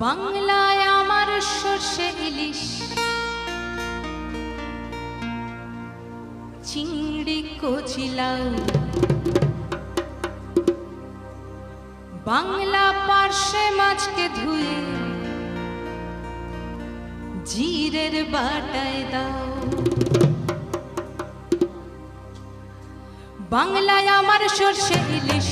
বাংলায় আমার সর্ষে ইলিশ, চিংড়ি কচি লাউ, বাংলা পার্শে মাছকে ধুয়ে জিরের বাটায় দাও। বাংলায় আমার সর্ষে ইলিশ,